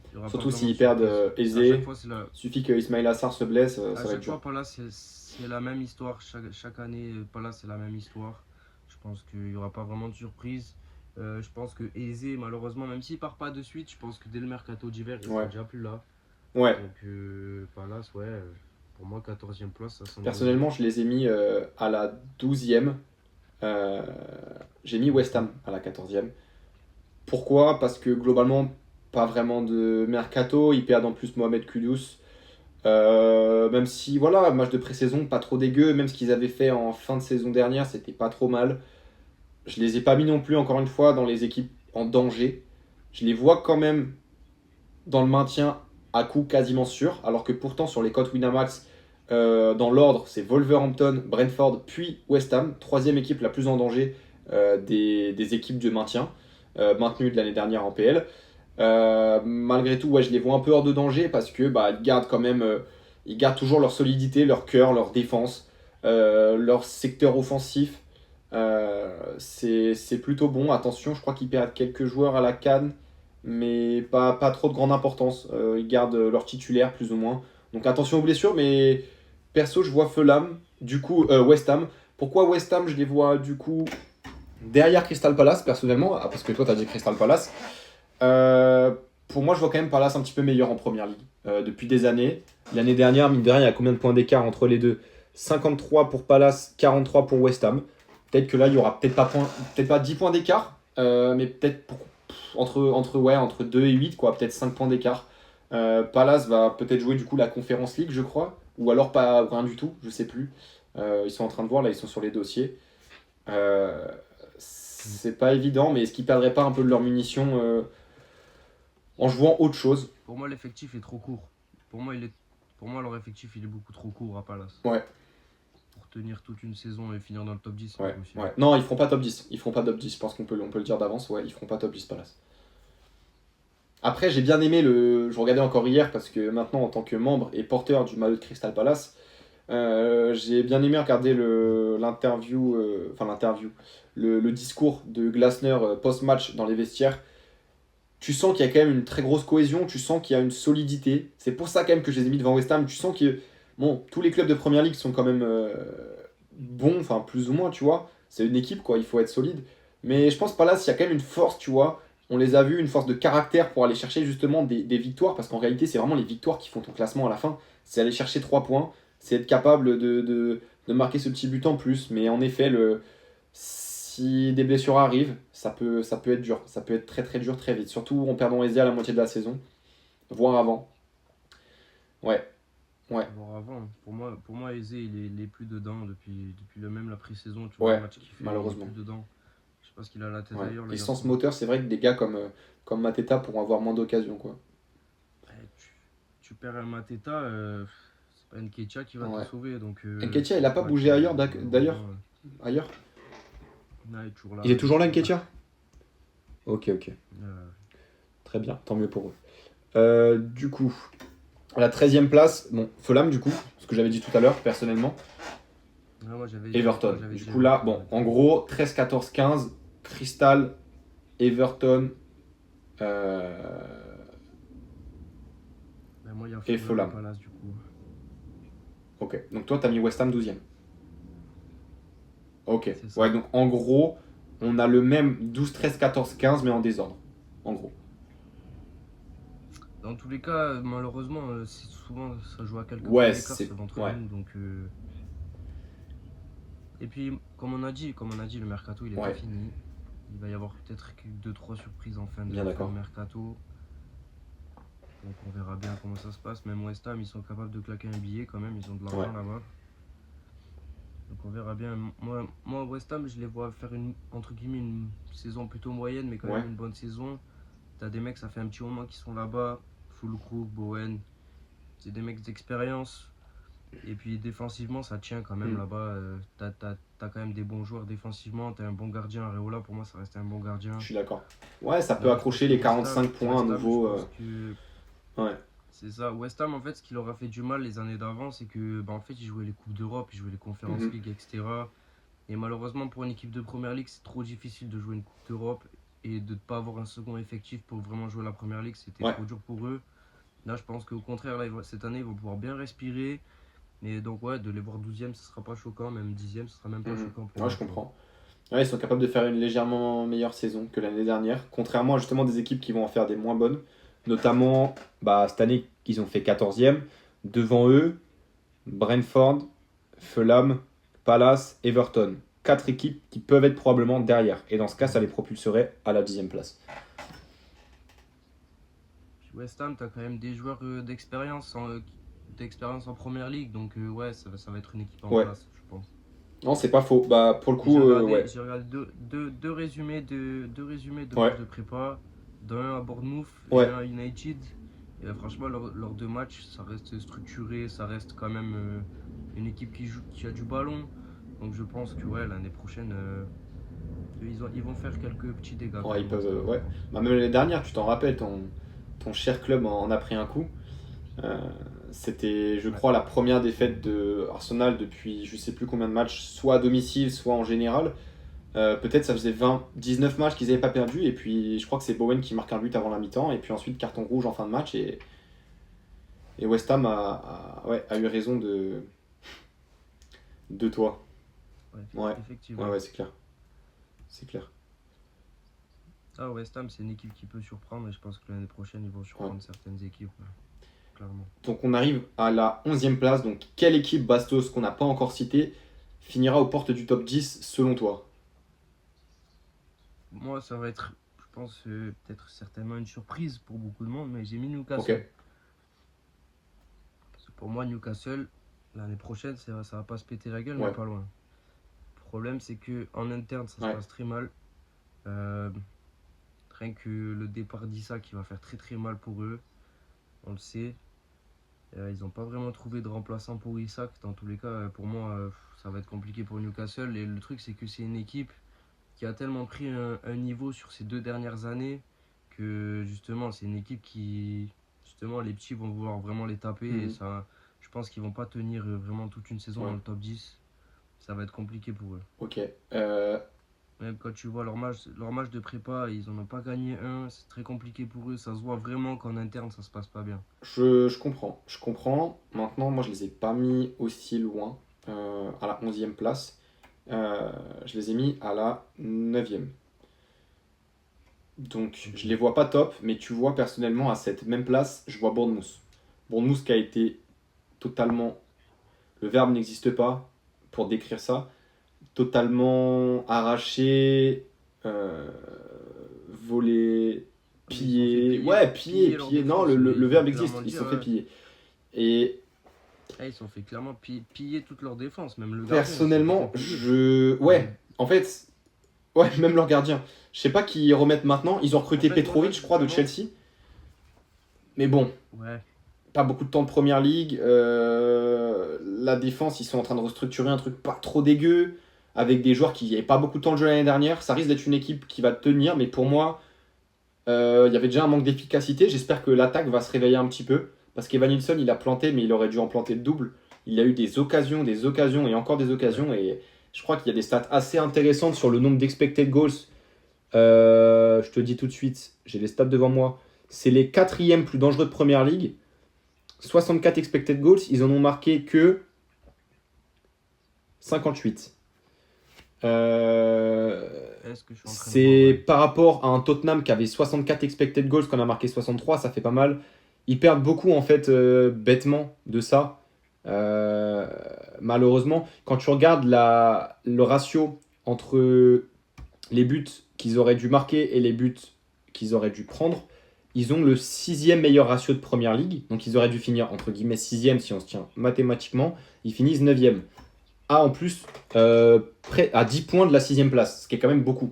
Il n'y aura pas Surtout vraiment de s'ils perdent surprise. À chaque aisé. fois, c'est la, Suffit que Ismail Assar se blesse, à ça va être chaque dur. fois, Palace, c'est la même histoire. Chaque année, Palace, c'est la même histoire. Je pense qu'il n'y aura pas vraiment de surprise. Je pense que Eze, malheureusement, même s'il part pas de suite, je pense que dès le mercato d'hiver, il sera Ouais. déjà plus là. Ouais. Donc, Palace, ouais, pour moi, 14e place, ça sent le Personnellement, je les ai mis à la 12e. Euh, j'ai mis West Mhm. Ham à la 14e. Pourquoi? Parce que globalement, pas vraiment de mercato. Ils perdent en plus Mohamed Kudus. Même si, voilà, match de pré-saison, pas trop dégueu. Même ce qu'ils avaient fait en fin de saison dernière, c'était pas trop mal. Je les ai pas mis non plus, encore une fois, dans les équipes en danger. Je les vois quand même dans le maintien à coup quasiment sûr. Alors que pourtant, sur les cotes Winamax, dans l'ordre, c'est Wolverhampton, Brentford, puis West Ham. Troisième équipe la plus en danger des équipes de maintien, maintenues de l'année dernière en PL. Malgré tout, ouais, je les vois un peu hors de danger parce que bah, ils gardent quand même, ils gardent toujours leur solidité, leur cœur, leur défense, leur secteur offensif. C'est plutôt bon. Attention, je crois qu'ils perdent quelques joueurs à la CAN, mais pas trop de grande importance. Ils gardent leur titulaire plus ou moins. Donc attention aux blessures, mais perso, je vois Fulham, du coup West Ham. Pourquoi West Ham, je les vois du coup derrière Crystal Palace personnellement? Ah, parce que toi, tu as dit Crystal Palace. Euh, pour moi, je vois quand même Palace un petit peu meilleur en première ligue depuis des années. L'année dernière, mine de rien, il y a combien de points d'écart entre les deux? 53 pour Palace, 43 pour West Ham. Peut-être que là, il y aura peut-être pas 10 points d'écart, mais peut-être entre 2 et 8, quoi, peut-être 5 points d'écart. Palace va peut-être jouer du coup la Conference League, je crois, ou alors pas rien du tout, je sais plus. Ils sont en train de voir, là, ils sont sur les dossiers. Euh, c'est pas évident, mais est-ce qu'ils perdraient pas un peu de leurs munitions en jouant autre chose? Pour moi, l'effectif est trop court. Pour moi, leur effectif, il est beaucoup trop court à Palace. Ouais, Pour tenir toute une saison et finir dans le top 10, c'est pas ouais, possible. ouais. Non, ils feront pas top 10. Ils feront pas top 10. Je pense on peut le dire d'avance. Ouais, ils feront pas top 10 Palace. Après, j'ai bien aimé le. Je regardais encore hier parce que maintenant, en tant que membre et porteur du maillot de Crystal Palace, j'ai bien aimé regarder l'interview, le discours de Glasner post-match dans les vestiaires. Tu sens qu'il y a quand même une très grosse cohésion, tu sens qu'il y a une solidité. C'est pour ça quand même que je les ai mis devant West Ham. Tu sens que bon, tous les clubs de Première Ligue sont quand même bons, enfin plus ou moins, tu vois. C'est une équipe, quoi, il faut être solide. Mais je pense pas là s'il y a quand même une force, tu vois. On les a vus, une force de caractère pour aller chercher justement des victoires, parce qu'en réalité, c'est vraiment les victoires qui font ton classement à la fin. C'est aller chercher 3 points, c'est être capable de marquer ce petit but en plus. Mais en effet, si des blessures arrivent, ça peut être dur. Ça peut être très très dur très vite. Surtout en perdant Eze à la moitié de la saison, voire avant. Ouais, ouais, Voir avant, pour moi Eze, il est plus dedans depuis même la pré-saison. Tu vois, le ouais, match qu'il fait, il est plus malheureusement. dedans. pense qu'il a la tête Ouais. ailleurs, le Essence garçon. moteur, c'est vrai que des gars comme Mateta pourront avoir moins d'occasions, quoi. Ouais, tu perds un Mateta, c'est pas Nketiah qui va te Ouais. sauver. Donc je Nketiah, il a pense pas pas bougé que ailleurs, d'ailleurs? malheureusement, Ailleurs? il est toujours Il là. est toujours là, Il est pas. Nketiah? Ok, ok. Euh, Très bien, tant mieux pour eux. Du coup, à la 13e place, bon, Fulham, du coup, ce que j'avais dit tout à l'heure, personnellement. ouais, moi Everton. j'avais Du dit coup, là, Everton, bon, ouais. en gros, 13, 14, 15, Crystal, Everton Mais moi il y a et Fulham et Fulham. Palace du coup. Ok, donc toi, t'as mis West Ham 12e. Ok, C'est ouais, ça. donc en gros, on a le même 12, 13, 14, 15, mais en désordre. En gros. Dans tous les cas, malheureusement, souvent ça joue à quelques points Ouais, d'écart c'est. seul entre Ouais, nous. Donc, et puis, comme on a dit, le mercato il est pas ouais, fini. Il va y avoir peut-être que 2-3 surprises en fin bien de d'accord. mercato. Donc on verra bien comment ça se passe. Même West Ham, ils sont capables de claquer un billet quand même. Ils ont de Ouais. l'argent là-bas. Donc on verra bien. Moi, West Ham, je les vois faire entre guillemets une saison plutôt moyenne, mais quand Ouais. même une bonne saison. T'as des mecs, ça fait un petit moment qu'ils sont là-bas. Fulkrug, Bowen. C'est des mecs d'expérience. Et puis défensivement, ça tient quand même Hmm, là-bas. T'as quand même des bons joueurs défensivement. T'as un bon gardien. Areola, pour moi, ça reste un bon je gardien. suis d'accord. Ouais, ça peut Donc je pense accrocher que les 45 points à West Ham, je nouveau. pense que Ouais. c'est ça. West Ham, en fait, ce qui leur a fait du mal les années d'avant, c'est que en fait, ils jouaient les Coupes d'Europe, ils jouaient les Conference Mhm, League, etc. Et malheureusement, pour une équipe de Première Ligue, c'est trop difficile de jouer une Coupe d'Europe et de ne pas avoir un second effectif pour vraiment jouer la Première Ligue. C'était ouais. trop dur pour eux. Là, je pense qu'au contraire, là, cette année, ils vont pouvoir bien respirer. Et donc, ouais, de les voir 12e, ce sera pas choquant. Même 10e, ce sera même pas Mhm. choquant pour Ouais, moi, je tu vois. comprends. Ouais, ils sont capables de faire une légèrement meilleure saison que l'année dernière, contrairement à justement des équipes qui vont en faire des moins bonnes. Notamment, bah, cette année, ils ont fait 14e. Devant eux, Brentford, Fulham, Palace, Everton. Quatre équipes qui peuvent être probablement derrière. Et dans ce cas, ça les propulserait à la 10e place. Puis West Ham, tu as quand même des joueurs d'expérience en Première Ligue. Donc, ouais, ça va être une équipe en Ouais, place, je pense. non, c'est pas faux. Bah, pour le Et coup, ouais. j'ai regardé deux résumés de Ouais, matchs de prépa, d'un à Bournemouth et ouais. un à United. Et franchement, leurs deux matchs, ça reste structuré, ça reste quand même une équipe qui a du ballon. Donc je pense que ouais, l'année prochaine, ils vont faire quelques petits dégâts quand Ouais, ils même, peuvent. West Ham, je Ouais. pense. Bah, même l'année dernière, tu t'en rappelles, ton cher club en a pris un coup. Euh, C'était, je Ouais. crois, la première défaite de Arsenal depuis je sais plus combien de matchs, soit à domicile, soit en général. Peut-être ça faisait 19 matchs qu'ils n'avaient pas perdu, et puis je crois que c'est Bowen qui marque un but avant la mi-temps, et puis ensuite carton rouge en fin de match, et West Ham ouais, a eu raison de toi. Ouais, Ouais, ouais, effectivement. ouais, c'est clair. C'est clair. Ah, West Ham, c'est une équipe qui peut surprendre et je pense que l'année prochaine, ils vont Ouais. surprendre certaines équipes, clairement. Donc on arrive à la 11e place. Donc quelle équipe Bastos qu'on n'a pas encore citée finira aux portes du top 10 selon toi? Moi, ça va être, je pense, peut-être certainement une surprise pour beaucoup de monde, mais j'ai mis Ok, Newcastle. Parce que pour moi, Newcastle, l'année prochaine, ça va pas se péter la gueule, mais ouais, pas loin. Le problème, c'est que en interne, ça se ouais. passe très mal. Euh, Rien que le départ d'Issa qui va faire très très mal pour eux, on le sait. Ils n'ont pas vraiment trouvé de remplaçant pour Isaac. Dans tous les cas, pour moi, ça va être compliqué pour Newcastle. Et le truc, c'est que c'est une équipe qui a tellement pris un niveau sur ces 2 dernières années que justement, c'est une équipe qui, justement, les petits vont vouloir vraiment les taper. Et Mhm, ça, je pense qu'ils vont pas tenir vraiment toute une saison dans ouais, le top 10. Ça va être compliqué pour eux. ok. Euh, Même quand tu vois leur match de prépa, ils n'en ont pas gagné un. C'est très compliqué pour eux. Ça se voit vraiment qu'en interne, ça se passe pas bien. je comprends. Je comprends. Maintenant, moi, je les ai pas mis aussi loin, à la 11e place. Je les ai mis à la 9e. Donc, Ok. je les vois pas top, mais tu vois, personnellement, à cette même place, je vois Bournemouth. Bournemouth qui a été totalement, le verbe n'existe pas pour décrire ça, totalement arraché, euh, volé, Ah, mais ils se sont fait pillé. Ouais, pillé, piller leur pillé. Non, défense. le Il faut verbe clairement existe, le ils se sont dire, fait hein. piller. Et Ah, ils se sont fait clairement piller toute leur défense. Même le gardien, il s'est fait personnellement, piller. Ouais, Il- en fait, Ouais, même leur gardien. Je sais pas qui ils remettent maintenant. Ils ont En recruté fait, moi, là, Petrovic, je crois, de vraiment. Chelsea. Mais bon, Ouais, pas beaucoup de temps de première ligue. La défense, ils sont en train de restructurer un truc pas trop dégueu. Avec des joueurs qui n'avaient pas beaucoup de temps de jeu l'année dernière. Ça risque d'être une équipe qui va tenir. Mais pour moi, il y avait déjà un manque d'efficacité. J'espère que l'attaque va se réveiller un petit peu. Parce qu'Evan il a planté, mais il aurait dû en planter le double. Il a eu des occasions et encore des ouais. occasions. Et je crois qu'il y a des stats assez intéressantes sur le nombre d'expected goals. Je te dis tout de suite, j'ai les stats devant moi. C'est les quatrièmes plus dangereux de Première Ligue. 64 expected goals, ils en ont marqué que 58. Est-ce que je suis en train de voir? Ouais. C'est par rapport à un Tottenham qui avait 64 expected goals, qu'on a marqué 63, ça fait pas mal. Ils perdent beaucoup en fait bêtement de ça. Euh, Malheureusement, quand tu regardes le ratio entre les buts qu'ils auraient dû marquer et les buts qu'ils auraient dû prendre, ils ont le sixième meilleur ratio de Première Ligue. Donc ils auraient dû finir entre guillemets sixième si on se tient mathématiquement. Ils finissent neuvième. En plus, près à 10 points de la sixième place, ce qui est quand même beaucoup.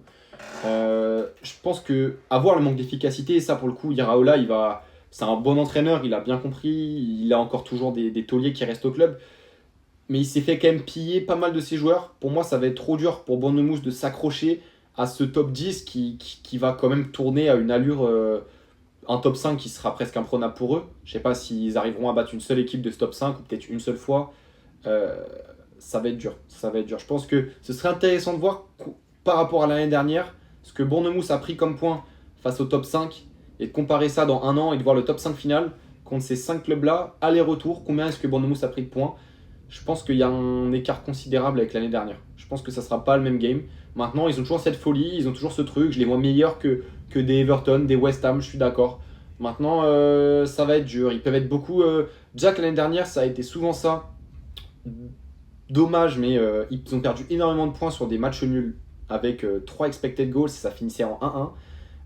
Je pense que avoir le manque d'efficacité, ça pour le coup, Iraola, c'est un bon entraîneur, il a bien compris, il a encore toujours des tauliers qui restent au club, mais il s'est fait quand même piller pas mal de ses joueurs. Pour moi, ça va être trop dur pour Bournemouth de s'accrocher à ce top 10 qui va quand même tourner à une allure, un top 5 qui sera presque imprenable pour eux. Je sais pas s'ils arriveront à battre une seule équipe de ce top 5 ou peut-être une seule fois. Euh, Ça va être dur. Ça va être dur. Je pense que ce serait intéressant de voir par rapport à l'année dernière ce que Bournemouth a pris comme point face au top 5 et de comparer ça dans un an et de voir le top 5 final contre ces 5 clubs-là, aller-retour. Combien est-ce que Bournemouth a pris de points? Je pense qu'il y a un écart considérable avec l'année dernière. Je pense que ça sera pas le même game. Maintenant, ils ont toujours cette folie, ils ont toujours ce truc. Je les vois meilleurs que des Everton, des West Ham, je suis d'accord. Maintenant, ça va être dur. Ils peuvent être beaucoup. Jack, l'année dernière, ça a été souvent ça. Dommage, mais ils ont perdu énormément de points sur des matchs nuls avec 3 expected goals et ça finissait en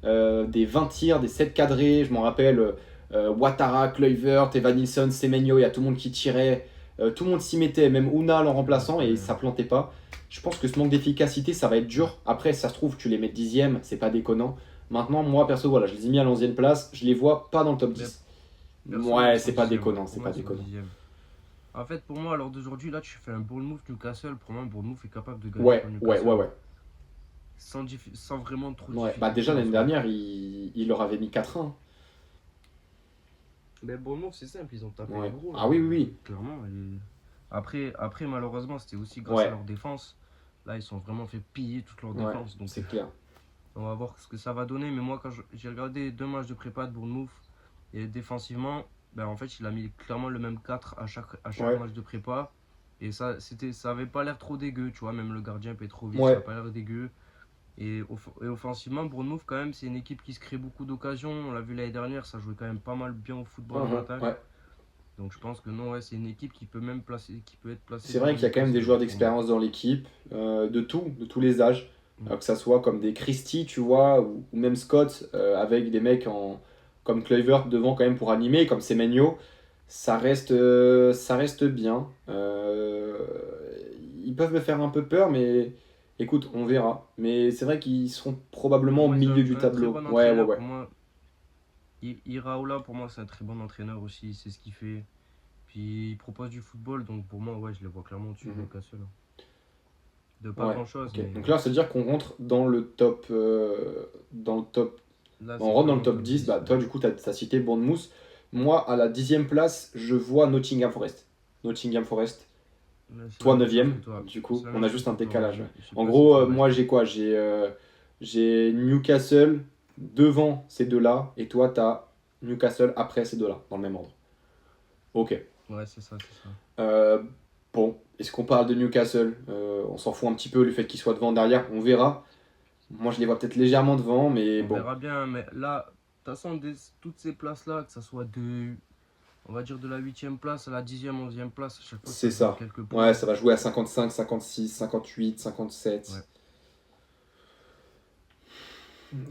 1-1. Des 20 tirs, des 7 cadrés, je m'en rappelle. Ouattara, Kluivert, Evan Nilsson, Semenyo, il y a tout le monde qui tirait. Tout le monde s'y mettait, même Ounal en Ouais, remplaçant et ça plantait pas. Je pense que ce manque d'efficacité, ça va être dur. Après, ça se trouve, tu les mets 10e, c'est pas déconnant. Maintenant, moi perso, voilà, je les ai mis à l'11e place, je les vois pas dans le top Mais 10. personnellement, Ouais, ils c'est sont pas dixième. déconnant, Pour c'est moi, pas ils sont déconnant. dixième. En fait, pour moi, à l'heure d'aujourd'hui, là, tu fais un Bournemouth Newcastle. Pour moi, Bournemouth est capable de gagner Ouais, contre ouais, ouais, Newcastle. ouais. Sans vraiment trop de Ouais, bah déjà difficultés en l'année soi. dernière, il leur avait mis 4-1. Mais Bournemouth, c'est simple, ils ont tapé les Ouais. gros, là. Ah oui, oui, oui. Clairement. Après, malheureusement, c'était aussi grâce à Ouais, leur défense. Là, ils sont vraiment fait piller toute leur ouais, défense. Donc, c'est clair. on va voir ce que ça va donner. Mais moi, quand j'ai regardé deux matchs de prépa de Bournemouth, et défensivement, ben, en fait, il a mis clairement le même 4 à chaque Ouais, match de prépa. Et ça avait pas l'air trop dégueu, tu vois. Même le gardien Petrovic, ça a ouais. pas l'air dégueu. Et offensivement, Bournemouth, quand même, c'est une équipe qui se crée beaucoup d'occasions. On l'a vu l'année dernière, ça jouait quand même pas mal bien au football en attaque. Ouais. Donc je pense que non, ouais, c'est une équipe qui peut être placée C'est vrai devant qu'il y a quand même des Newcastle, joueurs ouais, pour moi. d'expérience dans l'équipe, de tous les âges. Mm. Que ça soit comme des Christie, tu vois, ou même Scott, avec des mecs comme Kluivert devant quand même pour animer, comme Semenyo. Ça reste bien. Ils peuvent me faire un peu peur, mais écoute, on verra. Mais c'est vrai qu'ils seront probablement Pour au moi, c'est milieu du un très tableau. bon Ouais, ouais, entraîneur. ouais. Pour moi, Iraola, pour moi, c'est un très bon entraîneur aussi. C'est ce qu'il fait. Puis il propose du football, donc pour moi, ouais, je les vois clairement au-dessus de Mhm. Newcastle. De pas Ouais, grand-chose, ok. mais Donc là, ça veut dire qu'on rentre dans le top. Dans le top. là, On c'est rentre dans le clairement top top 10. 10. Bah, toi, du coup, tu as cité Bournemouth. Moi, à la 10e place, je vois Nottingham Forest. Nottingham Forest. Ouais, c'est la Toi, même chose 9e. que toi. Du C'est coup, la on même a chose juste que un toi, ouais. décalage. Ouais. J'ai En placé gros, moi, Forest. j'ai quoi? J'ai Newcastle devant ces deux-là. Et toi, tu as Newcastle après ces deux-là, dans le même ordre. Ok. Ouais, c'est ça, c'est ça. Euh, bon, est-ce qu'on parle de Newcastle? On s'en fout un petit peu, le fait qu'ils soient devant, derrière, on verra. Moi, je les vois peut-être légèrement devant, mais On bon, verra bien, mais là, de toute façon, toutes ces places-là, que ça soit on va dire de la huitième place à la dixième, onzième place, à chaque fois, ça c'est se joue à ça. quelques Ouais, points. ça va jouer à 55, 56, 58, Ouais, 57.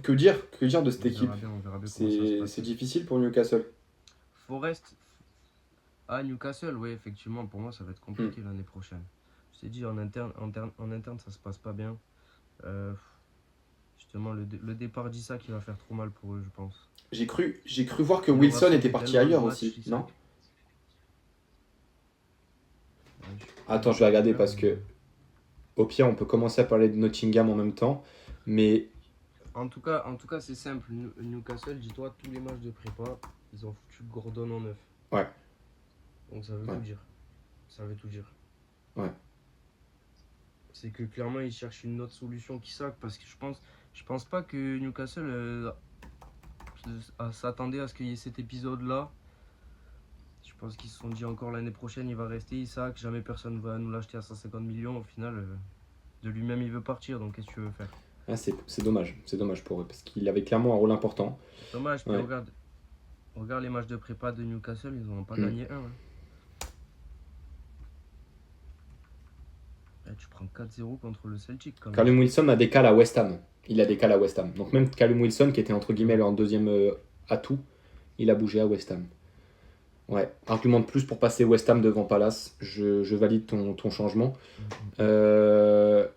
Que dire de cette équipe? on verra bien comment ça va se C'est passer. difficile pour Newcastle. Forest à Newcastle, oui, effectivement, pour moi, ça va être Hmm. compliqué l'année prochaine. Je t'ai dit, en interne, ça se passe pas bien. Euh, Justement, le départ d'Isak qui va faire trop mal pour eux, je pense. J'ai cru voir que Il aura Wilson sauté était parti tellement de ailleurs matchs, aussi, Isak. non? Ouais, Attends, je vais regarder faire, parce que au pire, on peut commencer à parler de Nottingham en même temps. Mais en tout cas, c'est simple. Newcastle, dis-toi, tous les matchs de prépa, ils ont foutu Gordon en neuf. ouais, Donc ça veut ouais, tout dire. Ça veut tout dire. ouais. C'est que clairement, ils cherchent une autre solution qu'Isak parce que je pense pas que Newcastle s'attendait à ce qu'il y ait cet épisode-là. Je pense qu'ils se sont dit encore l'année prochaine, il va rester Isaac, jamais personne va nous l'acheter à 150 millions. Au final, de lui-même, il veut partir, donc qu'est-ce que tu veux faire? Ah, c'est dommage pour eux parce qu'il avait clairement un rôle important. Dommage, puis Ouais. regarde les matchs de prépa de Newcastle, ils n'en ont pas Mm. gagné un, hein. Eh, tu prends 4-0 contre le Celtic quand même. Callum Wilson a des cales à West Ham. Il a des cales à West Ham. Donc même Callum Wilson, qui était entre guillemets leur deuxième atout, il a bougé à West Ham. Ouais, argument de plus pour passer West Ham devant Palace. Je valide ton changement. Mhm. Euh,